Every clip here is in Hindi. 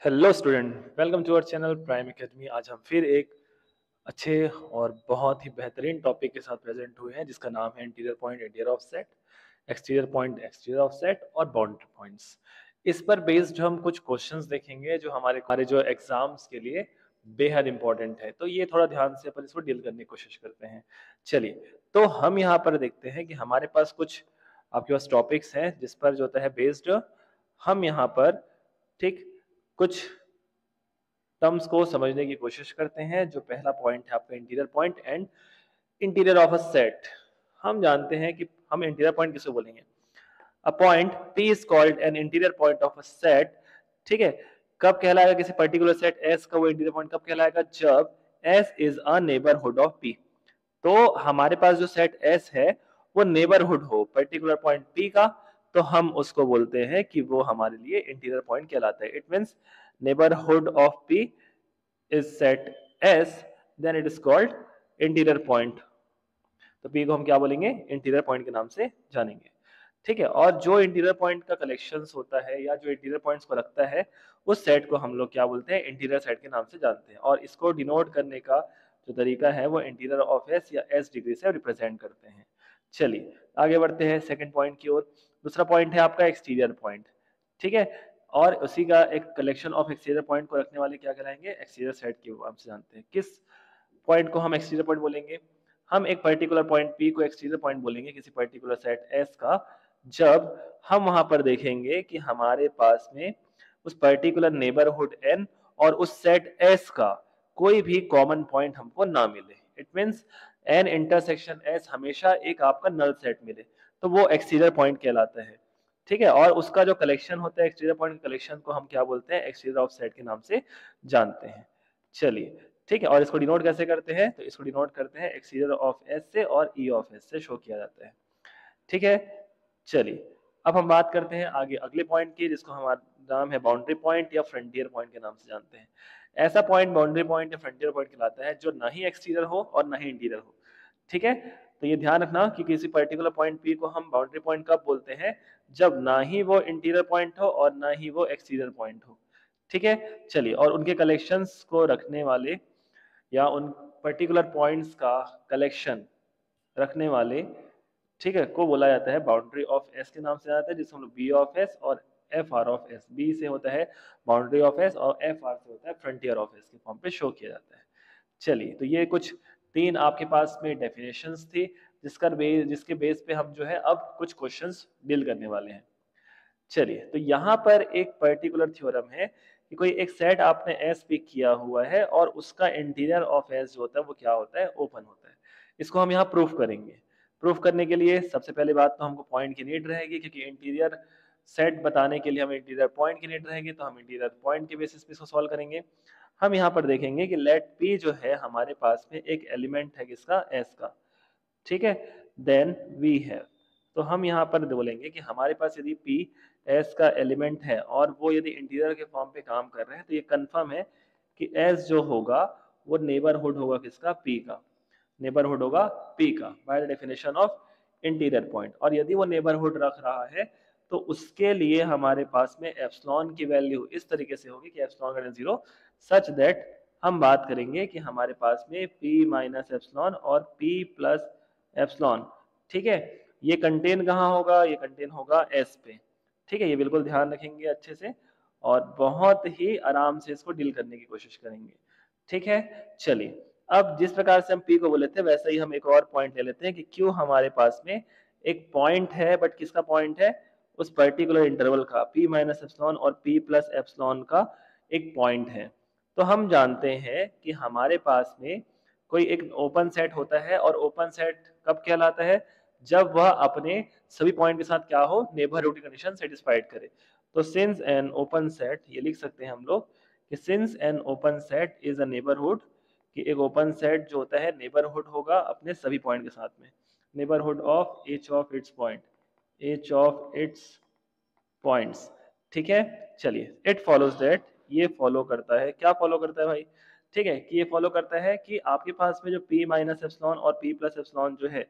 Hello student, welcome to our channel Prime Academy. आज हम फिर एक अच्छे और बहुत ही बेहतरीन टॉपिक के साथ प्रेजेंट हुए हैं जिसका नाम है interior point, interior offset, exterior point, exterior offset और बाउंड्री पॉइंट्स। इस पर बेस्ड हम कुछ क्वेश्चंस देखेंगे जो हमारे हमारे जो एग्जाम्स के लिए बेहद इंपॉर्टेंट है। तो ये थोड़ा ध्यान से अपन इसको डील करने की कोशिश करते हैं। चलिए, तो हम यहाँ पर देखते हैं कि हमारे पास कुछ आपके पास टॉपिक्स हैं जिस पर जो होता है बेस्ड हम यहाँ पर ठीक कुछ टर्म्स को समझने की कोशिश करते हैं। जो पहला पॉइंट है आपका interior point and interior of a set. हम जानते हैं कि हम इंटीरियर पॉइंट किसे बोलेंगे। A point P is called an interior point of a set. ठीक है, कब कहलाएगा किसी पर्टिकुलर सेट S का वो इंटीरियर पॉइंट कब कहलाएगा? जब S is a neighbourhood of P। तो हमारे पास जो सेट S है वो नेबरहुड हो पर्टिकुलर पॉइंट P का, तो हम उसको बोलते हैं कि वो हमारे लिए इंटीरियर पॉइंट कहलाता है। It means neighbourhood of P is set S, then it is called interior point। तो P को हम क्या बोलेंगे? इंटीरियर पॉइंट के नाम से जानेंगे। ठीक है, और जो इंटीरियर पॉइंट का कलेक्शंस होता है या जो इंटीरियर पॉइंट्स को रखता है उस सेट को हम लोग क्या बोलते हैं? इंटीरियर सेट के नाम से जानते हैं। और इसको डिनोट करने का जो तरीका है वो इंटीरियर ऑफ एस या एस डिग्री से रिप्रेजेंट करते हैं। चलिए आगे बढ़ते हैं सेकंड पॉइंट की ओर। दूसरा पॉइंट है आपका एक्सटीरियर पॉइंट। ठीक है, और उसी का एक कलेक्शन ऑफ एक्सटीरियर पॉइंट को रखने वाले क्या कहलाएंगे? एक्सटीरियर सेट के नाम से जानते हैं। किस पॉइंट को हम एक्सटीरियर पॉइंट बोलेंगे? हम एक पर्टिकुलर पॉइंट P को एक्सटीरियर पॉइंट बोलेंगे किसी पर्टिकुलर सेट S का, जब हम वहां पर देखेंगे कि हमारे पास में उस पर्टिकुलर नेबरहुड N और उस सेट S का कोई भी कॉमन पॉइंट हमको ना मिले। It means N intersection S हमेशा एक आपका नल सेट मिले, तो वो एक्सटीरियर पॉइंट कहलाता है। ठीक है, और उसका जो कलेक्शन होता है एक्सटीरियर पॉइंट कलेक्शन को हम क्या बोलते हैं? एक्सटीरियर ऑफ सेट के नाम से जानते हैं। चलिए ठीक है, और इसको डिनोट कैसे करते हैं? तो इसको डिनोट करते हैं एक्सटीरियर ऑफ एस से और ई ऑफ एस से शो किया जाता है। ठीक है, चलिए अब हम बात करते हैं आगे अगले पॉइंट की जिसको हमारा नाम है बाउंड्री पॉइंट या फ्रंटियर पॉइंट के नाम से जानते हैं। ऐसा पॉइंट बाउंड्री पॉइंट या फ्रंटियर पॉइंट कहलाता है जो ना ही एक्सटीरियर हो और ना ही इंटीरियर हो। ठीक है, तो ये ध्यान रखना कि किसी पर्टिकुलर पॉइंट पी को हम बाउंड्री पॉइंट कब बोलते हैं? जब ना ही वो इंटीरियर पॉइंट हो और ना ही वो एक्सटीरियर पॉइंट हो। ठीक है, चलिए, और उनके कलेक्शंस को रखने वाले या उन पर्टिकुलर पॉइंट्स का कलेक्शन रखने वाले, ठीक है, को बोला जाता है बाउंड्री ऑफ एस के नाम से जाता है, जिसको हम लोग बी ऑफ एस और F R of S. B से होता है बाउंड्री ऑफ एस और एफ आर से होता है फ्रंटियर ऑफ एस के फॉर्म पे शो किया जाता है। चलिए, तो ये कुछ तीन आपके पास में डेफिनेशंस थी जिसके बेस पे हम जो है अब कुछ क्वेश्चंस डील करने वाले हैं। चलिए, तो यहाँ पर एक पर्टिकुलर थ्योरम है कि कोई एक सेट आपने एस पिक किया हुआ है और उसका इंटीरियर ऑफ एस जो होता है वो क्या होता है? ओपन होता है। इसको हम यहाँ प्रूफ करेंगे। प्रूफ करने के लिए सबसे पहली बात तो हमको पॉइंट की नीड रहेगी, क्योंकि इंटीरियर सेट बताने के लिए हमें इंटीरियर पॉइंट की नीड रहेगी, तो हम इंटीरियर पॉइंट के बेसिस पे इसको सॉल्व करेंगे। हम यहाँ पर देखेंगे कि लेट पी जो है हमारे पास में एक एलिमेंट है किसका? एस का। ठीक है, देन वी हैव, तो हम यहाँ पर बोलेंगे कि हमारे पास यदि P S का एलिमेंट है और वो यदि इंटीरियर के फॉर्म पे काम कर रहे हैं, तो ये कंफर्म है कि S जो होगा वो नेबरहुड होगा किसका? P का। नेबरहुड होगा P का by the definition of interior point. और यदि वो नेबरहुड रख रहा है तो उसके लिए हमारे पास में एप्सिलॉन की वैल्यू इस तरीके से होगी कि epsilon greater than 0 such that हम बात करेंगे कि हमारे पास में P माइनस एप्सिलॉन और P प्लस एप्सिलॉन, ठीक है, ये कंटेन कहाँ होगा? ये कंटेन होगा एस पे। ठीक है, ये बिल्कुल ध्यान रखेंगे अच्छे से और बहुत ही आराम से इसको डील करने की कोशिश करेंगे। ठीक है, चलिए, अब जिस प्रकार से हम पी को बोले थे वैसे ही हम एक और पॉइंट ले लेते हैं कि क्यों हमारे पास में एक पॉइंट है, बट किसका पॉइंट है? उस पर्टिकुलर इंटरवल का, पी माइनस एप्सिलॉन और पी प्लस एप्सिलॉन का एक पॉइंट है। तो हम जानते हैं कि हमारे पास में कोई एक ओपन सेट होता है, और ओपन सेट कब कहलाता है? जब वह अपने सभी पॉइंट के साथ क्या हो? नेबरहुड कंडीशन सेटिस्फाइड करे। तो सिंस एन ओपन सेट, ये लिख सकते हैं हम लोग कि since an open set is a neighbourhood, कि एक ओपन सेट जो होता है नेबरहुड होगा अपने सभी पॉइंट के साथ में, neighbourhood of each of its point, each of its points. ठीक है, चलिए, इट फॉलोज दैट, ये फॉलो करता है, क्या फॉलो करता है भाई? ठीक है, कि ये फॉलो करता है कि आपके पास में जो p माइनस एप्सिलॉन और p प्लस एप्सिलॉन जो है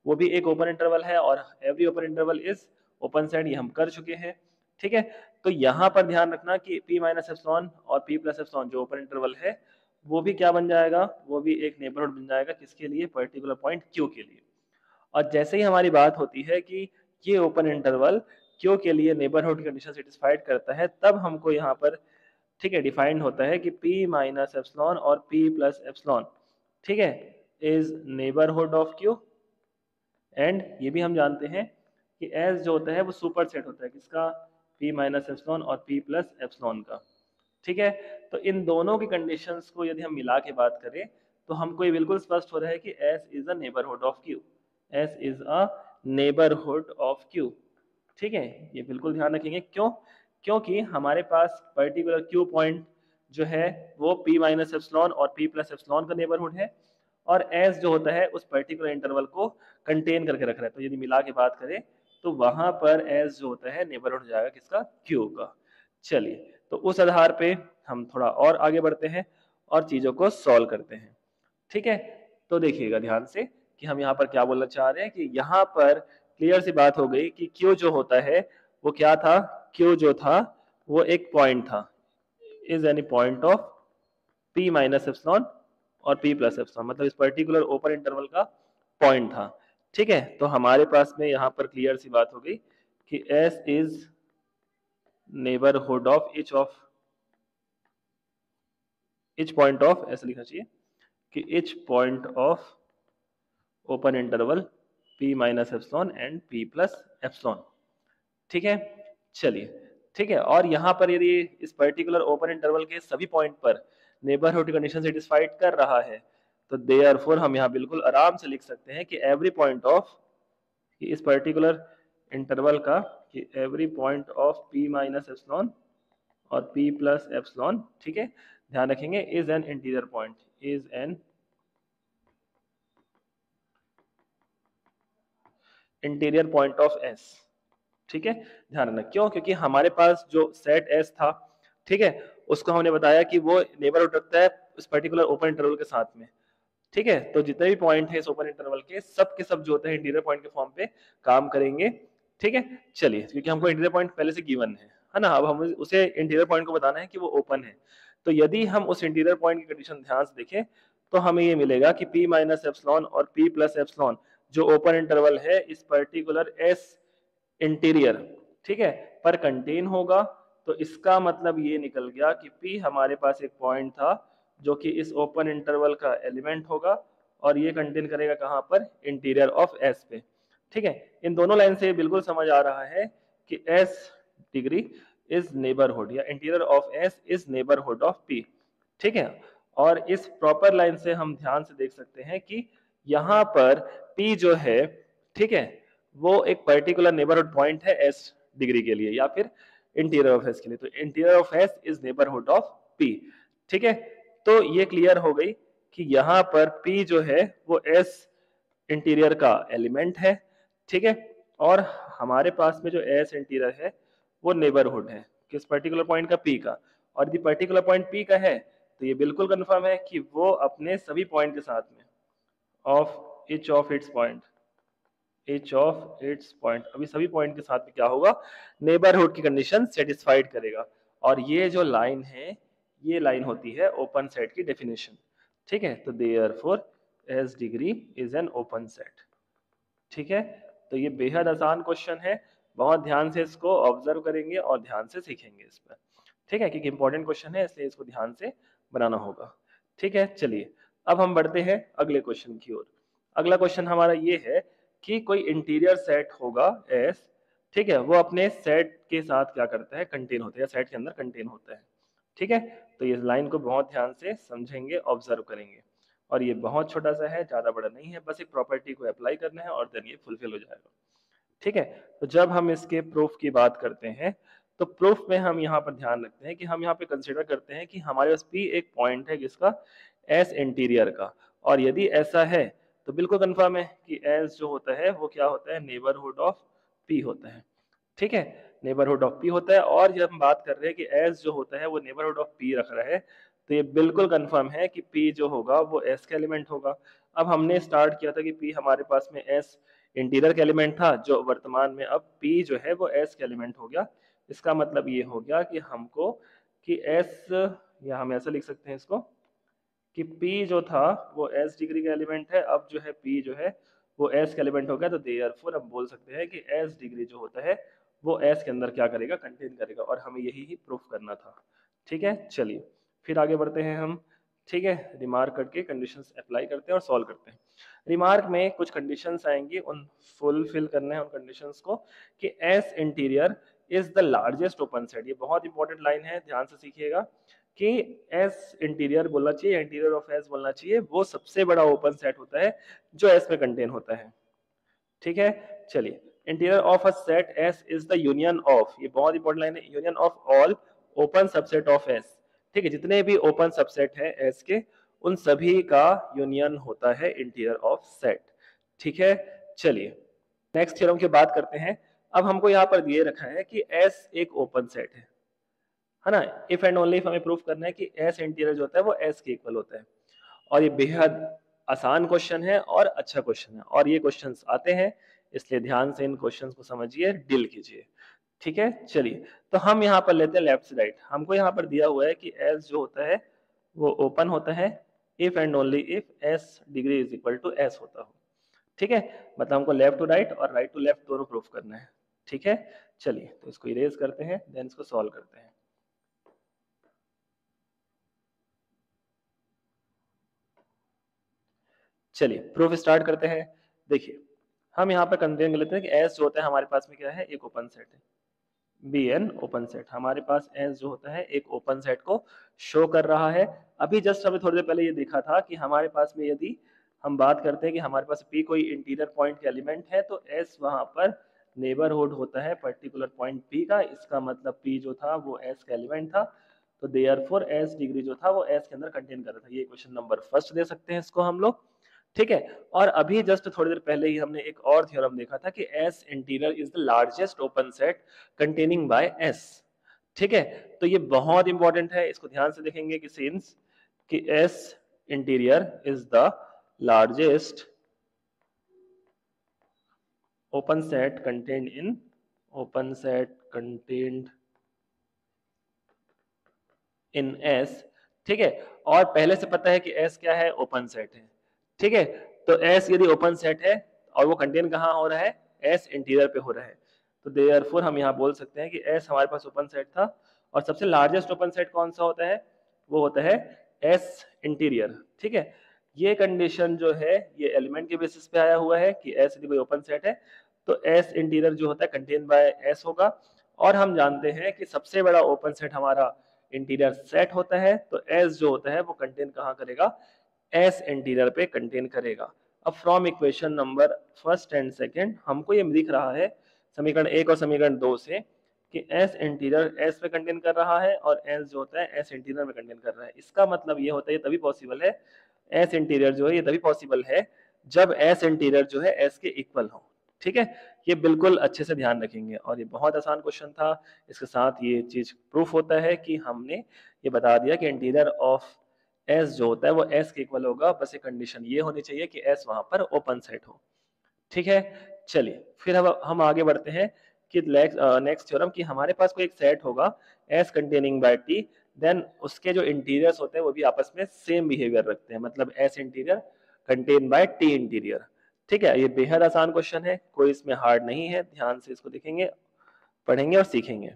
वो भी एक ओपन इंटरवल है, और every open interval is open set, ये हम कर चुके हैं। ठीक है। तो यहाँ पर ध्यान रखना कि p माइनस एप्सिलॉन और p प्लस एप्सिलॉन जो ओपन इंटरवल है वो भी क्या बन जाएगा, वो भी एक नेबरहुड बन जाएगा, किसके लिए, पर्टिकुलर पॉइंट Q के लिए। और जैसे ही हमारी बात होती है कि ये ओपन इंटरवल Q के लिए नेबरहुड कंडीशन सेटिस्फाइड करता है, तब हमको यहाँ पर, ठीक है, डिफाइंड होता है कि p माइनस एप्सिलॉन और p प्लस एप्सिलॉन, ठीक है, is neighbourhood of Q। And ये भी हम जानते हैं कि S जो होता है वो सुपर सेट होता है किसका, p माइनस एप्सिलॉन और p प्लस एप्सिलॉन का, ठीक है। तो इन दोनों की कंडीशंस को यदि हम मिला के बात करें तो हमको ये बिल्कुल स्पष्ट हो रहा है कि S is a neighbourhood of Q, S is a neighbourhood of Q, ठीक है। ये बिल्कुल ध्यान रखेंगे, क्यों, क्योंकि हमारे पास पर्टिकुलर Q पॉइंट जो है वो p माइनस एप्सिलॉन और p प्लस एप्सिलॉन का नेबरहुड है, और S जो होता है उस पर्टिकुलर इंटरवल को कंटेन करके रख रहा है। तो यदि मिला के बात करें तो वहां पर S जो होता है नेबरहुड हो जाएगा किसका, Q का। चलिए, तो उस आधार पे हम थोड़ा और आगे बढ़ते हैं और चीजों को सॉल्व करते हैं, ठीक है। तो देखिएगा ध्यान से कि हम यहाँ पर क्या बोलना चाह रहे हैं, कि यहाँ पर क्लियर सी बात हो गई कि Q जो होता है वो क्या था, Q जो था वो एक पॉइंट था, is any point of p minus epsilon और p प्लस एप्सिलॉन, मतलब इस पर्टिकुलर ओपन इंटरवल का पॉइंट था, ठीक है। तो हमारे पास में यहाँ पर क्लियर सी बात हो गई कि S is neighbourhood of each point of, ऐसा लिखना चाहिए कि each point of open interval p minus epsilon and p plus epsilon, ठीक है। चलिए, ठीक है, और यहाँ पर यदि इस पर्टिकुलर ओपन इंटरवल के सभी पॉइंट पर नेबरहुड कंडीशन सेटिस्फाइड कर रहा है, तो देयरफॉर हम यहाँ बिल्कुल आराम से लिख सकते हैं कि एवरी पॉइंट ऑफ, इस पर्टिकुलर इंटरवल का, कि every point of p minus epsilon और p प्लस एप्सिलॉन, ठीक है, ध्यान रखेंगे, is an interior point, is an interior point of S, ठीक है। ध्यान रखना, क्यों, क्योंकि हमारे पास जो सेट S था, ठीक है, उसको हमने बताया कि वो नेबरहुड रखता है इस पर्टिकुलर ओपन इंटरवल के साथ में, ठीक है। तो जितने भी पॉइंट है इस ओपन इंटरवल के, सब जो होते हैं इंटीरियर पॉइंट के फॉर्म पे काम करेंगे, ठीक है। चलिए, क्योंकि हमको इंटीरियर पॉइंट पहले से गिवन है ना, अब हम उसे इंटीरियर पॉइंट को बताना है कि वो ओपन है। तो यदि हम उस इंटीरियर पॉइंट की कंडीशन ध्यान से देखें तो हमें ये मिलेगा कि p माइनस एप्सिलॉन और p प्लस एप्सिलॉन जो ओपन इंटरवल है इस पर्टिकुलर S इंटीरियर, ठीक है, पर कंटेन होगा। तो इसका मतलब ये निकल गया कि P हमारे पास एक पॉइंट था जो कि इस ओपन इंटरवल का एलिमेंट होगा, और ये कंटेन करेगा कहाँ पर, इंटीरियर ऑफ S पे, ठीक है। इन दोनों लाइन से बिल्कुल समझ आ रहा है कि S डिग्री इज नेबरहुड, या interior of S is neighbourhood of P, ठीक है। और इस प्रॉपर लाइन से हम ध्यान से देख सकते हैं कि यहाँ पर P जो है, ठीक है, वो एक पर्टिकुलर नेबरहुड पॉइंट है S डिग्री के लिए, या फिर इंटीरियर ऑफ S के लिए। तो interior of S is neighbourhood of P, ठीक है। तो ये क्लियर हो गई कि यहाँ पर P जो है वो S इंटीरियर का एलिमेंट है, ठीक है, और हमारे पास में जो S इंटीरियर है वो नेबरहुड है किस पर्टिकुलर पॉइंट का, P का। और यदि पर्टिकुलर पॉइंट P का है तो ये बिल्कुल कंफर्म है कि वो अपने सभी पॉइंट के साथ में of each of its point, each of its point, अभी सभी पॉइंट के साथ में क्या होगा, नेबरहुड की कंडीशन सेटिस्फाइड करेगा। और ये जो लाइन है, ये लाइन होती है ओपन सेट की डेफिनेशन, ठीक है। तो therefore S degree is an open set, ठीक है। तो ये बेहद आसान क्वेश्चन है, बहुत ध्यान से इसको ऑब्जर्व करेंगे और ध्यान से सीखेंगे इस पर, ठीक है, क्योंकि इंपॉर्टेंट क्वेश्चन है इसलिए इसको ध्यान से बनाना होगा, ठीक है। चलिए, अब हम बढ़ते हैं अगले क्वेश्चन की ओर। अगला क्वेश्चन हमारा ये है कि कोई इंटीरियर सेट होगा S, ठीक है, वो अपने सेट के साथ क्या करता है, कंटेन होता है, या सेट के अंदर कंटेन होता है, ठीक है। तो इस लाइन को बहुत ध्यान से समझेंगे, ऑब्जर्व करेंगे, और ये बहुत छोटा सा है, ज्यादा बड़ा नहीं है, बस एक प्रॉपर्टी को अप्लाई करना है और देन ये फुलफिल हो जाएगा, ठीक है। तो जब हम इसके प्रूफ की बात करते हैं तो प्रूफ में हम यहाँ पर ध्यान रखते हैं कि हम यहाँ पे कंसिडर करते हैं कि हमारे पास P एक पॉइंट है किसका, S इंटीरियर का, और यदि ऐसा है तो बिल्कुल कंफर्म है कि S जो होता है वो क्या होता है, नेबरहुड ऑफ P होता है, ठीक है, नेबरहुड ऑफ P होता है। और जब हम बात कर रहे हैं कि S जो होता है वो नेबरहुड ऑफ P रख रहा है, तो ये बिल्कुल कंफर्म है कि P जो होगा वो S का एलिमेंट होगा। अब हमने स्टार्ट किया था कि P हमारे पास में S इंटीरियर का एलिमेंट था, जो वर्तमान में अब P जो है वो S का एलिमेंट हो गया, इसका मतलब ये हो गया कि हमको कि एस, या हम ऐसा लिख सकते हैं इसको कि P जो था वो S डिग्री का एलिमेंट है, अब जो है P जो है वो S का एलिमेंट हो गया, तो देयरफॉर हम बोल सकते हैं कि S डिग्री जो होता है वो S के अंदर क्या करेगा, कंटेन करेगा, और हमें यही ही प्रूफ करना था। ठीक है, चलिए फिर आगे बढ़ते हैं हम। ठीक है, रिमार्क करके कंडीशंस अप्लाई करते हैं और सॉल्व करते हैं। रिमार्क में कुछ कंडीशंस आएंगी, उन फुलफिल करने हैं उन कंडीशंस को कि S interior is the largest open set. ये बहुत इंपॉर्टेंट लाइन है, ध्यान से सीखिएगा कि एस इंटीरियर बोलना चाहिए, इंटीरियर ऑफ एस बोलना चाहिए, वो सबसे बड़ा ओपन सेट होता है जो एस में कंटेन होता है। ठीक है, चलिए interior of a set S is the union of, ये बहुत इंपॉर्टेंट लाइन है, union of all open subset of S. ठीक है, जितने भी ओपन सबसेट है एस के उन सभी का यूनियन होता है इंटीरियर ऑफ सेट। ठीक है, चलिए नेक्स्ट थ्योरम की बात करते हैं। अब हमको यहाँ पर दिए रखा है कि एस एक ओपन सेट है ना। इफ एंड ओनली इफ हमें प्रूफ करना है कि एस इंटीरियर जो होता है वो एस के इक्वल होता है, और ये बेहद आसान क्वेश्चन है और अच्छा क्वेश्चन है, और ये क्वेश्चंस आते हैं, इसलिए ध्यान से इन क्वेश्चंस को समझिए, डील कीजिए। ठीक है, चलिए तो हम यहाँ पर लेते हैं लेफ्ट से राइट। हमको यहाँ पर दिया हुआ है कि एस जो होता है वो ओपन होता है if and only if S degree is equal to S होता हो। ठीक है, मतलब हमको लेफ्ट टू राइट और राइट टू लेफ्ट दोनों प्रूफ करना है। ठीक है, चलिए तो इसको इरेज करते हैं, देन इसको सॉल्व करते हैं। चलिए प्रूफ स्टार्ट करते हैं। देखिए हम यहाँ पर कंपेयर कर लेते हैं कि एस जो होता है हमारे पास में क्या है, एक ओपन सेट है, बी एन ओपन सेट। हमारे पास एस जो होता है एक ओपन सेट को शो कर रहा है। अभी जस्ट अभी थोड़ी देर पहले ये देखा था कि हमारे पास में यदि हम बात करते हैं कि हमारे पास पी कोई इंटीरियर पॉइंट का एलिमेंट है तो एस वहां पर नेबरहुड होता है पर्टिकुलर पॉइंट पी का। इसका मतलब पी जो था वो एस का एलिमेंट था, तो देयरफॉर एस डिग्री जो था वो एस के अंदर कंटेन कर रहा था। ये क्वेश्चन नंबर फर्स्ट दे सकते हैं इसको हम लोग। ठीक है, और अभी जस्ट थोड़ी देर पहले ही हमने एक और थ्योरम देखा था कि S interior is the largest open set containing by S. ठीक है, तो ये बहुत इंपॉर्टेंट है, इसको ध्यान से देखेंगे कि सिंस कि S interior is the largest open set contained in open set contained in S. ठीक है, और पहले से पता है कि एस क्या है, ओपन सेट है। ठीक है, तो एस यदि ओपन सेट है और वो कंटेन कहाँ हो रहा है, एस इंटीरियर पे हो रहा है, तो देयरफॉर हम यहाँ बोल सकते हैं कि एस हमारे पास ओपन सेट था, और सबसे लार्जेस्ट ओपन सेट कौन सा होता है, वो होता है एस इंटीरियर। ठीक है, ये कंडीशन जो है ये एलिमेंट के बेसिस पे आया हुआ है कि एस यदि कोई ओपन सेट है तो एस इंटीरियर जो होता है कंटेन बाय एस होगा, और हम जानते हैं कि सबसे बड़ा ओपन सेट हमारा इंटीरियर सेट होता है, तो एस जो होता है वो कंटेन कहाँ करेगा, एस इंटीरियर पे कंटेन करेगा। अब from equation number first and second हमको ये दिख रहा है समीकरण एक और समीकरण दो से कि एस इंटीरियर एस पे कंटेन कर रहा है और एस जो होता है एस इंटीरियर में कंटेन कर रहा है। इसका मतलब ये होता है, ये तभी पॉसिबल है, एस इंटीरियर जो है ये तभी पॉसिबल है जब एस इंटीरियर जो है एस के इक्वल हो। ठीक है, ये बिल्कुल अच्छे से ध्यान रखेंगे, और ये बहुत आसान क्वेश्चन था। इसके साथ ये चीज प्रूफ होता है कि हमने ये बता दिया कि इंटीरियर ऑफ एस जो होता है वो एस के इक्वल होगा, बस ये कंडीशन ये होनी चाहिए कि एस वहां पर ओपन सेट हो। ठीक है, चलिए फिर अब हम आगे बढ़ते हैं कि नेक्स्ट थ्योरम कि हमारे पास कोई एक सेट होगा S containing by T, then उसके जो इंटीरियर्स होते हैं वो भी आपस में सेम बिहेवियर रखते हैं, मतलब S interior contain by T interior. ठीक है, ये बेहद आसान क्वेश्चन है, कोई इसमें हार्ड नहीं है, ध्यान से इसको देखेंगे, पढ़ेंगे और सीखेंगे।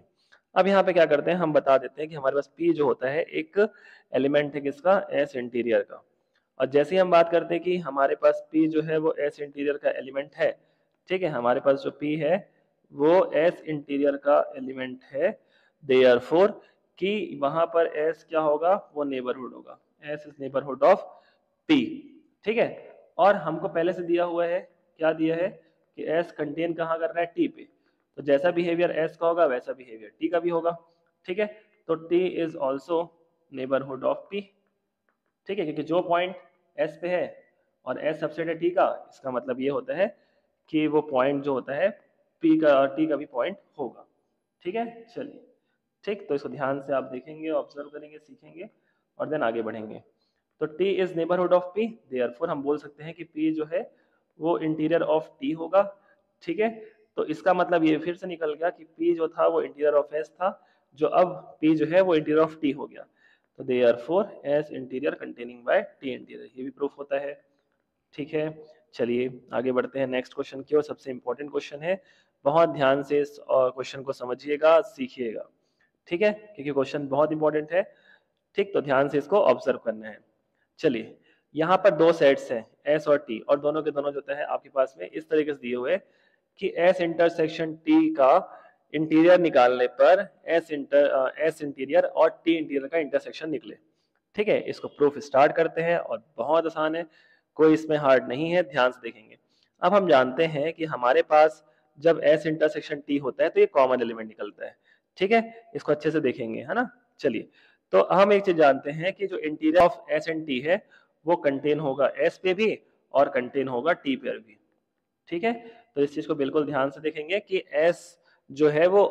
अब यहाँ पे क्या करते हैं, हम बता देते हैं कि हमारे पास P जो होता है एक एलिमेंट है किसका, एस इंटीरियर का। और जैसे ही हम बात करते हैं कि हमारे पास P जो है वो एस इंटीरियर का एलिमेंट है, ठीक है, हमारे पास जो P है वो एस इंटीरियर का एलिमेंट है, देयरफॉर कि वहां पर एस क्या होगा, वो नेबरहुड होगा, S is neighbourhood of P। ठीक है, और हमको पहले से दिया हुआ है, क्या दिया है कि एस कंटेन कहाँ कर रहा है, टी पे, तो जैसा बिहेवियर एस का होगा वैसा बिहेवियर टी का भी होगा। ठीक है, तो T is also neighbourhood of P. ठीक है, क्योंकि जो पॉइंट एस पे है और एस सबसेट है टी का, इसका मतलब ये होता है कि वो पॉइंट जो होता है पी का टी का भी पॉइंट होगा। ठीक है, चलिए ठीक, तो इसको ध्यान से आप देखेंगे, ऑब्जर्व करेंगे, सीखेंगे और देन आगे बढ़ेंगे। तो T is neighbourhood of P, therefore हम बोल सकते हैं कि P जो है वो इंटीरियर ऑफ T होगा। ठीक है, तो इसका मतलब ये फिर से निकल गया कि P जो था वो इंटीरियर ऑफ S था, जो अब P जो है वो इंटीरियर ऑफ T हो गया। तो therefore S interior containing by T interior, ये भी प्रूफ होता है। ठीक है, चलिए आगे बढ़ते हैं नेक्स्ट क्वेश्चन की ओर। सबसे इंपॉर्टेंट क्वेश्चन है, बहुत ध्यान से इस क्वेश्चन को समझिएगा, सीखिएगा। ठीक है, क्योंकि क्वेश्चन बहुत इंपॉर्टेंट है। ठीक, तो ध्यान से इसको ऑब्जर्व करना है। चलिए, यहाँ पर दो सेट्स हैं S और T, और दोनों के दोनों जो है आपके पास में इस तरीके से दिए हुए कि S इंटरसेक्शन T का इंटीरियर निकालने पर S इंटीरियर और T इंटीरियर का इंटरसेक्शन निकले। ठीक है, इसको प्रूफ स्टार्ट करते हैं, और बहुत आसान है, कोई इसमें हार्ड नहीं है, ध्यान से देखेंगे। अब हम जानते हैं कि हमारे पास जब S इंटरसेक्शन T होता है तो ये कॉमन एलिमेंट निकलता है। ठीक है, इसको अच्छे से देखेंगे, है ना। चलिए, तो हम एक चीज जानते हैं कि जो interior of S and T है वो कंटेन होगा S पे भी और कंटेन होगा T पर भी। ठीक है, तो इस चीज को बिल्कुल ध्यान से देखेंगे कि S जो है वो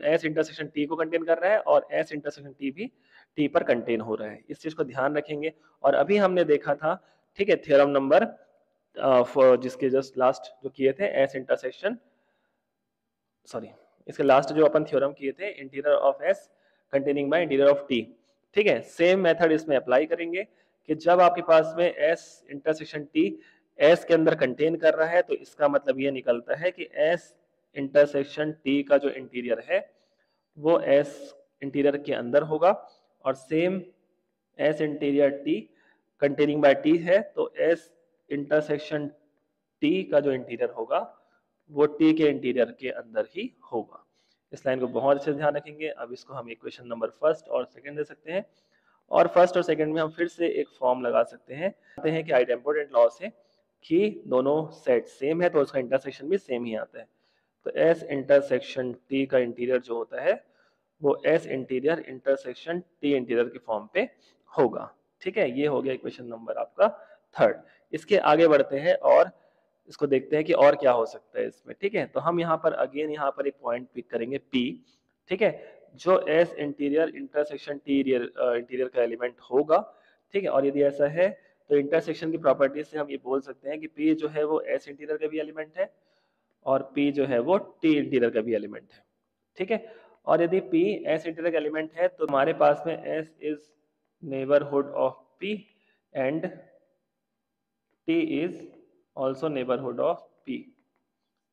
S इंटरसेक्शन T को कंटेन कर रहा है, और S इंटरसेक्शन T भी T पर कंटेन हो रहा है। इस चीज को ध्यान रखेंगे। और अभी हमने देखा था, ठीक है, थ्योरम नंबर जिसके जस्ट लास्ट जो किए थे S इंटरसेक्शन, सॉरी, इसके लास्ट जो अपन थ्योरम किए थे, interior of S containing bye interior of T। ठीक है, सेम मेथड इसमें अप्लाई करेंगे कि जब आपके पास में S इंटरसेक्शन T S के अंदर कंटेन कर रहा है, तो इसका मतलब ये निकलता है कि S इंटरसेक्शन T का जो इंटीरियर है वो S इंटीरियर के अंदर होगा, और same S interior T containing by T है, तो S इंटरसेक्शन T का जो इंटीरियर होगा वो T के इंटीरियर के अंदर ही होगा। इस लाइन को बहुत अच्छे से ध्यान रखेंगे। अब इसको हम इक्वेशन नंबर फर्स्ट और सेकंड दे सकते हैं, और फर्स्ट और सेकंड में हम फिर से एक फॉर्म लगा सकते हैं। कहते हैं कि आइडेम्पोटेंट लॉ से कि दोनों सेट सेम है तो उसका इंटरसेक्शन भी सेम ही आता है। तो S इंटरसेक्शन T का इंटीरियर जो होता है वो S interior intersection T interior के फॉर्म पे होगा। ठीक है, ये हो गया इक्वेशन नंबर आपका थर्ड। इसके आगे बढ़ते हैं और इसको देखते हैं कि और क्या हो सकता है इसमें। ठीक है, तो हम यहाँ पर अगेन यहाँ पर एक पॉइंट पिक करेंगे P। ठीक है, जो S interior intersection T interior का एलिमेंट होगा। ठीक है, और यदि ऐसा है तो इंटरसेक्शन की प्रॉपर्टी से हम ये बोल सकते हैं कि P जो है वो S इंटीरियर का भी एलिमेंट है, और P जो है वो T इंटीरियर का भी एलिमेंट है। ठीक है, और यदि P S इंटीरियर का एलिमेंट है तो हमारे पास में S is neighbourhood of P and T is also neighbourhood of P।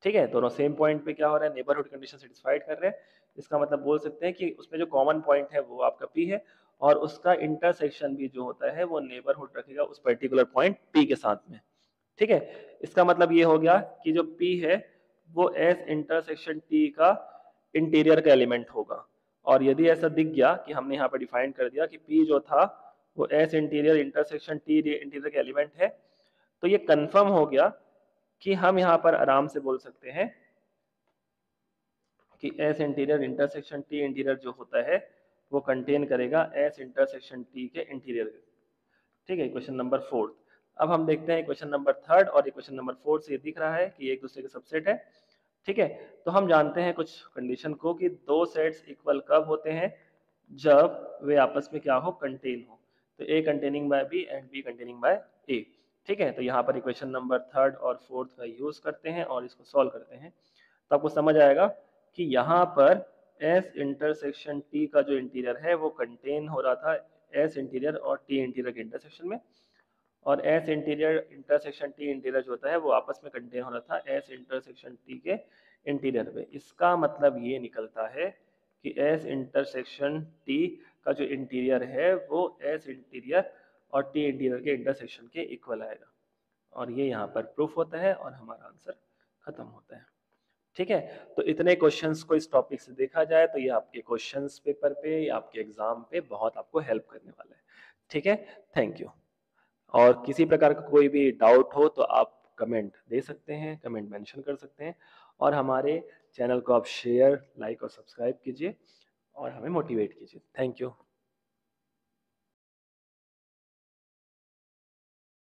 ठीक है, दोनों सेम पॉइंट पे क्या हो रहा है, नेबरहुड कंडीशन सेटिस्फाइड कर रहे हैं। इसका मतलब बोल सकते हैं कि उसमें जो कॉमन पॉइंट है वो आपका P है, और उसका इंटरसेक्शन भी जो होता है वो नेबरहुड रखेगा उस पर्टिकुलर पॉइंट P के साथ में। ठीक है, इसका मतलब ये हो गया कि जो P है वो S इंटरसेक्शन T का इंटीरियर का एलिमेंट होगा। और यदि ऐसा दिख गया कि हमने यहाँ पर डिफाइन कर दिया कि P जो था वो S interior intersection T interior का एलिमेंट है, तो ये कंफर्म हो गया कि हम यहाँ पर आराम से बोल सकते हैं कि S interior intersection T interior जो होता है वो कंटेन करेगा S इंटरसेक्शन T के इंटीरियर। ठीक है, क्वेश्चन नंबर फोर्थ। अब हम देखते हैं क्वेश्चन नंबर थर्ड और क्वेश्चन नंबर फोर्थ से ये दिख रहा है कि एक दूसरे के सबसेट है। ठीक है, तो हम जानते हैं कुछ कंडीशन को कि दो सेट्स इक्वल कब होते हैं, जब वे आपस में क्या हो, कंटेन हो। तो A containing by B and B containing by A। ठीक है, तो यहाँ पर इक्वेशन नंबर थर्ड और फोर्थ का यूज करते हैं और इसको सॉल्व करते हैं, तो आपको समझ आएगा कि यहाँ पर S इंटरसेक्शन T का जो इंटीरियर है वो कंटेन हो रहा था S इंटीरियर और T इंटीरियर के इंटरसेक्शन में, और S interior intersection T interior जो होता है वो आपस में कंटेन हो रहा था S इंटरसेक्शन T के इंटीरियर में। इसका मतलब ये निकलता है कि S इंटरसेक्शन T का जो इंटीरियर है वो S इंटीरियर और T इंटीरियर के इंटरसेक्शन के इक्वल आएगा, और ये यहाँ पर प्रूफ होता है और हमारा आंसर खत्म होता है। ठीक है, तो इतने क्वेश्चंस को इस टॉपिक से देखा जाए तो ये आपके क्वेश्चंस पेपर पे या आपके एग्जाम पे बहुत आपको हेल्प करने वाला है। ठीक है, थैंक यू। और किसी प्रकार का कोई भी डाउट हो तो आप कमेंट दे सकते हैं, कमेंट मेंशन कर सकते हैं, और हमारे चैनल को आप शेयर, लाइक और सब्सक्राइब कीजिए और हमें मोटिवेट कीजिए। Thank you.